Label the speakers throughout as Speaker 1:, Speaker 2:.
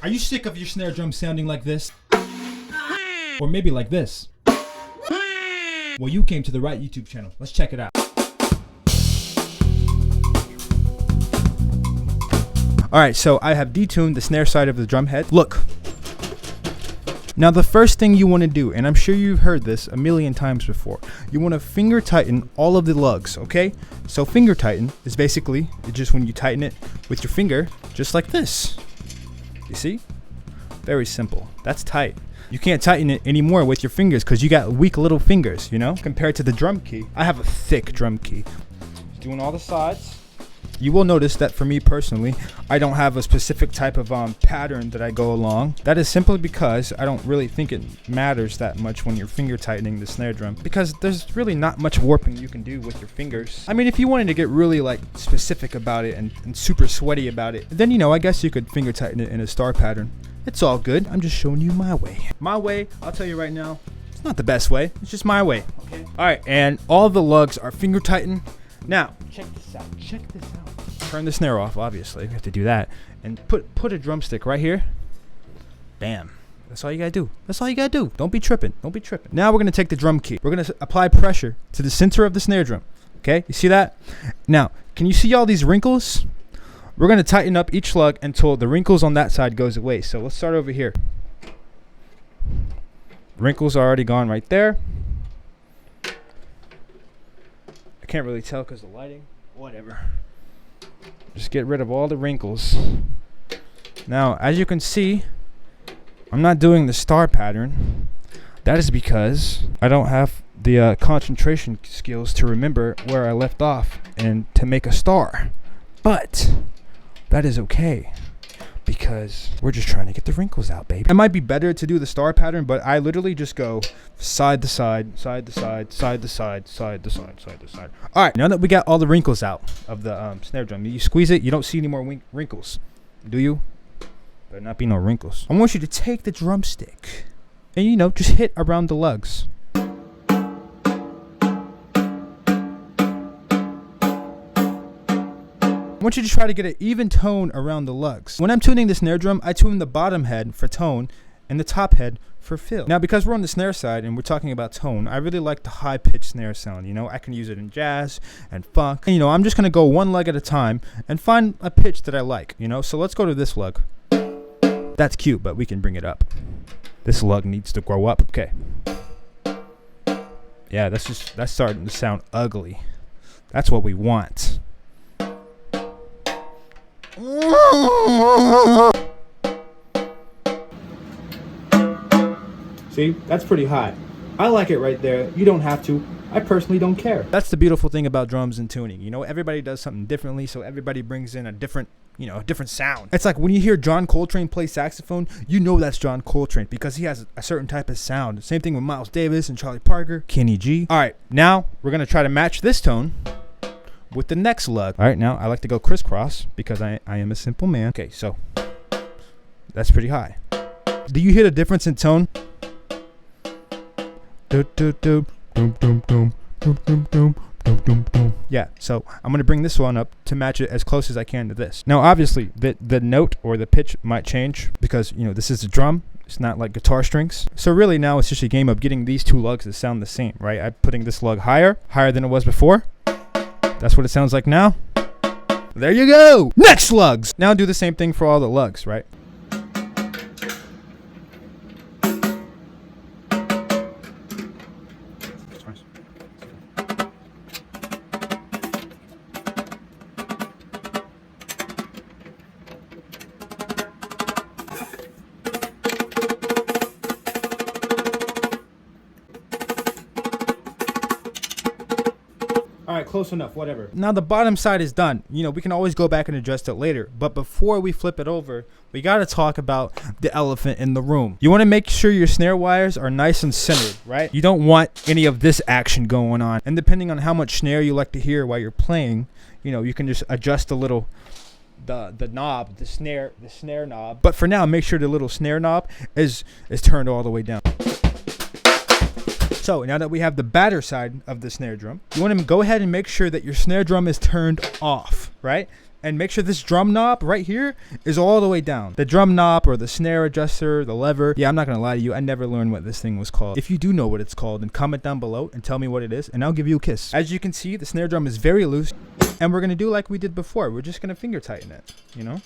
Speaker 1: Are you sick of your snare drum sounding like this? Or maybe like this? Well, you came to the right YouTube channel. Let's check it out. Alright, so I have detuned the snare side of the drum head. Look. Now the first thing you want to do, and I'm sure you've heard this a million times before, you want to finger tighten all of the lugs, okay? So finger tighten is basically just when you tighten it with your finger, just like this. You see? Very simple. That's tight. You can't tighten it anymore with your fingers because you got weak little fingers, you know? Compared to the drum key, I have a thick drum key. Doing all the sides. You will notice that for me personally, I don't have a specific type of pattern that I go along. That is simply because I don't really think it matters that much when you're finger tightening the snare drum, because there's really not much warping you can do with your fingers. I mean, if you wanted to get really like specific about it and super sweaty about it, then you know, I guess you could finger tighten it in a star pattern. It's all good. I'm just showing you my way. My way, I'll tell you right now, it's not the best way. It's just my way, okay? All right, and all the lugs are finger tightened. Now, check this out. Check this out. Turn the snare off, obviously. We have to do that. And put a drumstick right here. Bam. That's all you gotta do. That's all you gotta do. Don't be tripping. Don't be tripping. Now we're gonna take the drum key. We're gonna apply pressure to the center of the snare drum. Okay? You see that? Now, can you see all these wrinkles? We're gonna tighten up each lug until the wrinkles on that side goes away. So let's start over here. Wrinkles are already gone right there. I can't really tell because of the lighting. Whatever. Just get rid of all the wrinkles. Now, as you can see, I'm not doing the star pattern. That is because I don't have the concentration skills to remember where I left off and to make a star. But that is okay, because we're just trying to get the wrinkles out, baby. It might be better to do the star pattern, but I literally just go side to side, side to side, side to side, side to side, side to side. All right, now that we got all the wrinkles out of the snare drum, you squeeze it, you don't see any more wrinkles, do you? Better not be no wrinkles. I want you to take the drumstick and, you know, just hit around the lugs. I want you to try to get an even tone around the lugs. When I'm tuning the snare drum, I tune the bottom head for tone and the top head for fill. Now, because we're on the snare side and we're talking about tone, I really like the high-pitched snare sound. You know, I can use it in jazz and funk. And, you know, I'm just gonna go one lug at a time and find a pitch that I like, you know? So let's go to this lug. That's cute, but we can bring it up. This lug needs to grow up. Okay. Yeah, that's starting to sound ugly. That's what we want. See, that's pretty high. I like it right there. You don't have to. I personally don't care. That's the beautiful thing about drums and tuning. You know, everybody does something differently, so everybody brings in a different, you know, a different sound. It's like when you hear John Coltrane play saxophone, you know that's John Coltrane because he has a certain type of sound. Same thing with Miles Davis and Charlie Parker, Kenny G. All right, now we're going to try to match this tone with the next lug. All right, now I like to go crisscross because I am a simple man. Okay, so that's pretty high. Do you hear the difference in tone? Yeah, so I'm going to bring this one up to match it as close as I can to this. Now, obviously, the note or the pitch might change because, you know, this is a drum. It's not like guitar strings. So really now it's just a game of getting these two lugs to sound the same, right? I'm putting this lug higher than it was before. That's what it sounds like now. There you go. Next lugs. Now do the same thing for all the lugs, right? Alright, close enough, whatever. Now the bottom side is done. You know, we can always go back and adjust it later. But before we flip it over, we got to talk about the elephant in the room. You want to make sure your snare wires are nice and centered, right? You don't want any of this action going on. And depending on how much snare you like to hear while you're playing, you know, you can just adjust a little the knob, the snare knob. But for now, make sure the little snare knob is turned all the way down. So now that we have the batter side of the snare drum, you want to go ahead and make sure that your snare drum is turned off, right? And make sure this drum knob right here is all the way down. The drum knob or the snare adjuster, the lever. Yeah, I'm not gonna lie to you, I never learned what this thing was called. If you do know what it's called, then comment down below and tell me what it is, and I'll give you a kiss. As you can see, the snare drum is very loose, and we're gonna do like we did before. We're just gonna finger tighten it, you know?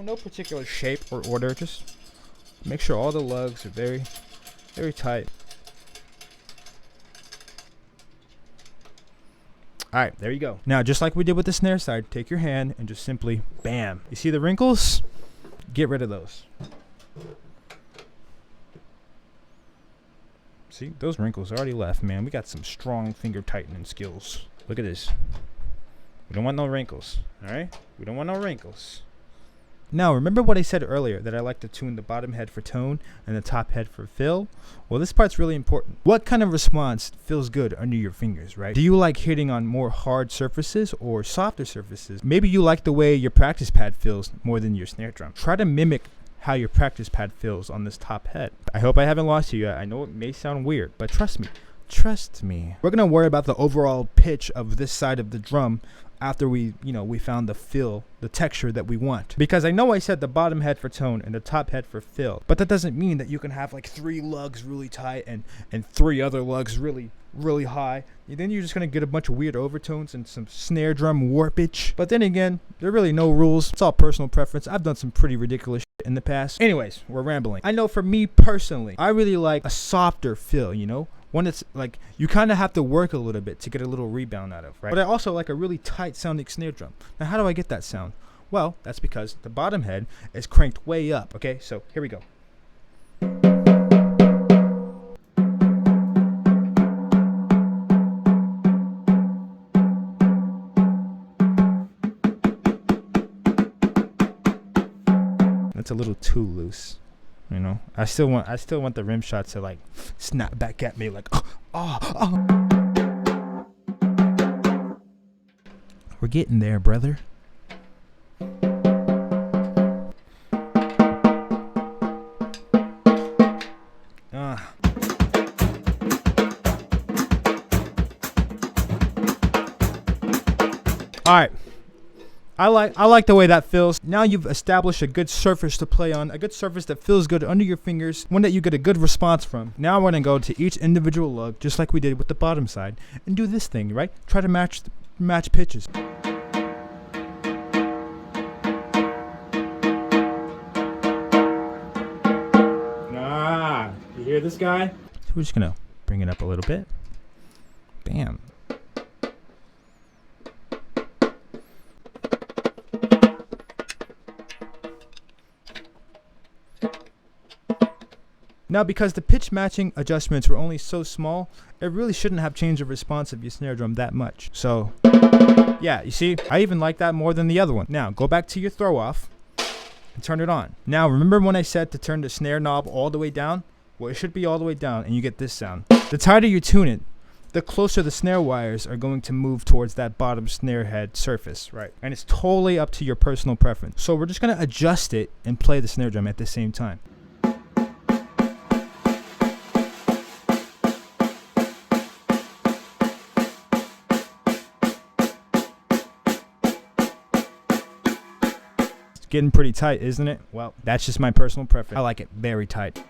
Speaker 1: No particular shape or order, just make sure all the lugs are very, very tight. All right, there you go. Now, just like we did with the snare side, take your hand and just simply, bam. You see the wrinkles? Get rid of those. See, those wrinkles already left, man. We got some strong finger tightening skills. Look at this. We don't want no wrinkles, all right? We don't want no wrinkles. Now, remember what I said earlier, that I like to tune the bottom head for tone and the top head for fill? Well, this part's really important. What kind of response feels good under your fingers, right? Do you like hitting on more hard surfaces or softer surfaces? Maybe you like the way your practice pad feels more than your snare drum. Try to mimic how your practice pad feels on this top head. I hope I haven't lost you yet. I know it may sound weird, but trust me. Trust me. We're gonna worry about the overall pitch of this side of the drum after we found the fill, the texture that we want. Because I know I said the bottom head for tone and the top head for fill, but that doesn't mean that you can have like 3 lugs really tight and 3 other lugs really, really high. And then you're just gonna get a bunch of weird overtones and some snare drum warpage. But then again, there are really no rules. It's all personal preference. I've done some pretty ridiculous shit in the past. Anyways, we're rambling. I know for me personally, I really like a softer fill, you know? One that's like, you kind of have to work a little bit to get a little rebound out of, right? But I also like a really tight sounding snare drum. Now, how do I get that sound? Well, that's because the bottom head is cranked way up, okay? So here we go. That's a little too loose. You know, I still want the rim shot to like snap back at me like, oh. We're getting there, brother. All right. I like the way that feels. Now you've established a good surface to play on, a good surface that feels good under your fingers, one that you get a good response from. Now we're gonna go to each individual lug, just like we did with the bottom side, and do this thing, right? Try to match pitches. You hear this guy? So we're just gonna bring it up a little bit. Bam. Now, because the pitch matching adjustments were only so small, it really shouldn't have changed the response of your snare drum that much. So, yeah, you see, I even like that more than the other one. Now, go back to your throw off and turn it on. Now, remember when I said to turn the snare knob all the way down? Well, it should be all the way down, and you get this sound. The tighter you tune it, the closer the snare wires are going to move towards that bottom snare head surface, right? And it's totally up to your personal preference. So we're just gonna adjust it and play the snare drum at the same time. Getting pretty tight, isn't it? Well, that's just my personal preference. I like it very tight.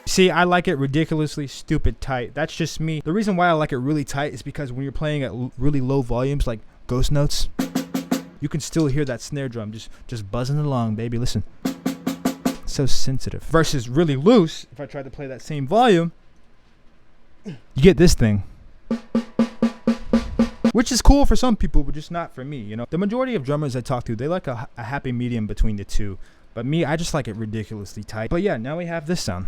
Speaker 1: See, I like it ridiculously stupid tight. That's just me. The reason why I like it really tight is because when you're playing at really low volumes, like ghost notes, you can still hear that snare drum just buzzing along, baby. Listen. So sensitive. Versus really loose, if I try to play that same volume, you get this thing. Which is cool for some people, but just not for me, you know. The majority of drummers I talk to, they like a happy medium between the two. But me, I just like it ridiculously tight. But yeah, now we have this sound.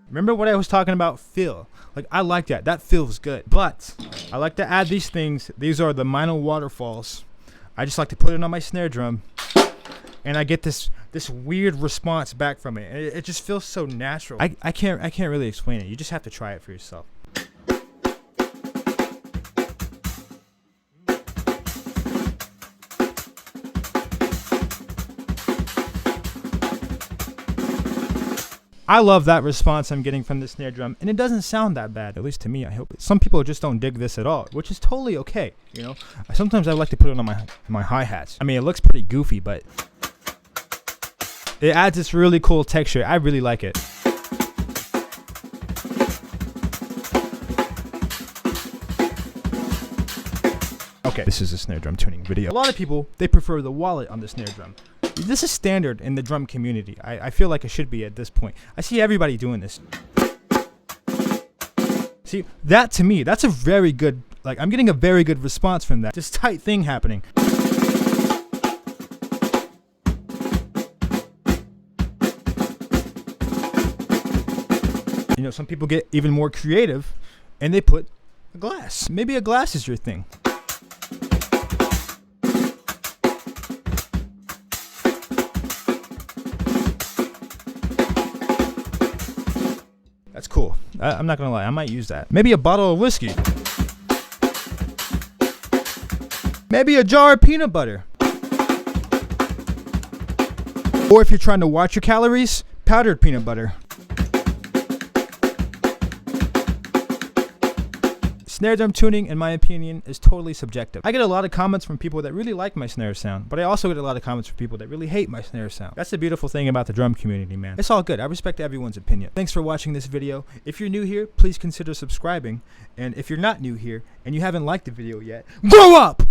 Speaker 1: Remember what I was talking about? Feel. Like, I like that. That feels good. But I like to add these things. These are the minor waterfalls. I just like to put it on my snare drum and I get this weird response back from it. It just feels so natural. I can't really explain it. You just have to try it for yourself. I love that response I'm getting from the snare drum, and it doesn't sound that bad, at least to me. I hope. Some people just don't dig this at all, which is totally okay. You know, sometimes I like to put it on my hi-hats. I mean, it looks pretty goofy, but it adds this really cool texture. I really like it. Okay, this is a snare drum tuning video. A lot of people, they prefer the wallet on the snare drum. This is standard in the drum community. I feel like it should be at this point. I see everybody doing this. See, that to me, that's a very good, like, I'm getting a very good response from that. This tight thing happening. You know, some people get even more creative and they put a glass. Maybe a glass is your thing. That's cool. I'm not gonna lie, I might use that. Maybe a bottle of whiskey. Maybe a jar of peanut butter. Or if you're trying to watch your calories, powdered peanut butter. Snare drum tuning, in my opinion, is totally subjective. I get a lot of comments from people that really like my snare sound, but I also get a lot of comments from people that really hate my snare sound. That's the beautiful thing about the drum community, man. It's all good. I respect everyone's opinion. Thanks for watching this video. If you're new here, please consider subscribing. And if you're not new here and you haven't liked the video yet, grow up!